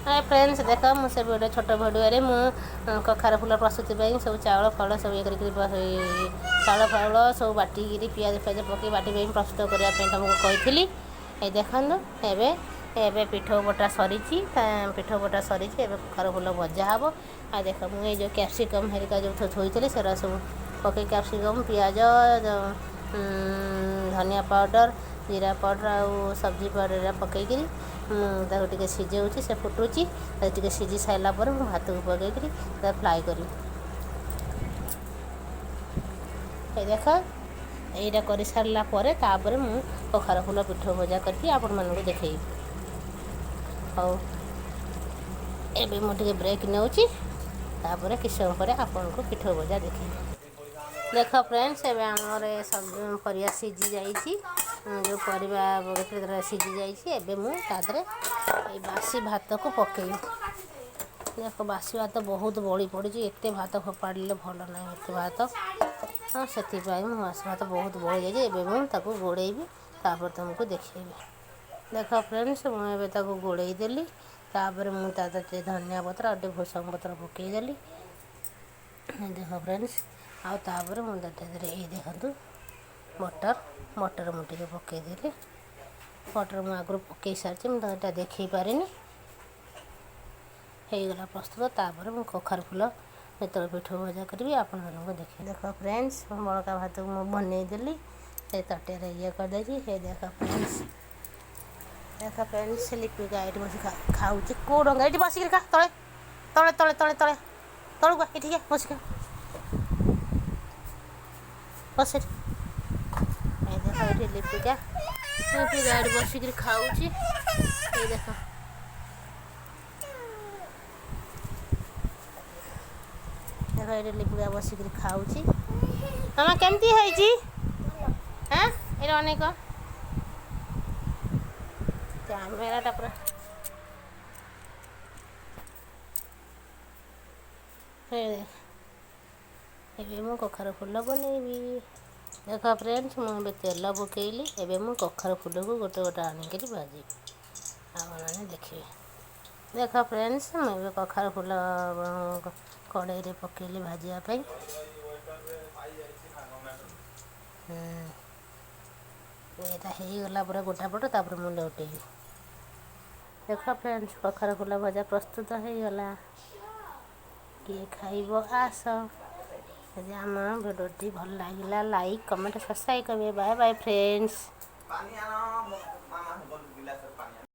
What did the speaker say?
Hi friends देख मुझे video छोट भिडियो मु कखार फूल प्रस्तुति सब चाउल फल सब ये चाउल फाउल सब बाटिकी पियाज फियाज पकई बाटी प्रस्तुत करने तुमको कही ये देखु एवं पिठो बटा सरी पिठ बटा सरी कखार फूल भजा हम आ देख मुझे जो कैप्सिकम हेरिका जो थोड़ी से सब पकई कैप्सिकम पियाज धनिया पाउडर जीरा पाउडर आ सब्जी पाउडर पकईकरी टे सीझे से फुटुची टे सीझी सारा पर भात को पकईकरी फ्राए करी देख यहीटा कर सारापर तापर मु कखार फूल पिठ भजा करके आपण मानक देखी हाँ एबे मुझे ब्रेक नौची तापर किस समय पर आपन को पिठ भजा देखी देख फ्रेंड्स एवं आमर सब परिया सीझी जाइए जो परिवा सीझी जाइए मुझे बासी भात को पकई देख बासी भात बहुत बड़ी पड़ी एत भात फोपाड़े भल ना एत भात हाँ से बासी भात बहुत बड़ी जाइए मुझे गोड़ेबी तापर तुमको देखी देख फ्रेंड्स मुझे गोड़े देली तापर मुझे धनिया पत्र और भूसंग पत्र पकईदेली देख फ्रेंड्स आउे मुझे ये देखूँ मटर मटर मुझे पकईदेली मटर मुझे आगुरी पकई सारी मुझे देखी पारे होगला प्रस्तुत तापर मुझे कखार फूल जो पिठ भजा करी आपण मानक देखे देख फ्रेंड्स बड़का भात को मुझे बनईदेली तटियार ये करदे देख फ्रेंड्स लिपिका ये बस खाऊ कौ डंगा ये बसिक खा तले तले तले तले तले तलू ये बसिक बस देख ये लिपिका लिपिका ये बसिक खाऊ ये देख देख ये लिपिका बसिक खाऊ मामा केमती है हाँ ये अनेक कैमेराटा पूरा देख मु कखार फूल बनईबी देख फ्रेंड्स मुझे तेल पकईली एवं मु कखार फूल को गोटे गोटे आनिक भाजी आपने देखिए देख फ्रेंड्स मुझे कखार फूल कड़े पकईली भाजापी यहाँ होगला पूरा गोटा पट तापर मुझे लौटेबी देख फ्रेंड्स कखार फूल भजा प्रस्तुत होगला किए खाइब आस यदि आम भिडियोटी भल लगे लाइक कमेंट सब्सक्राइब करेंगे बाय बाय फ्रेंड्स।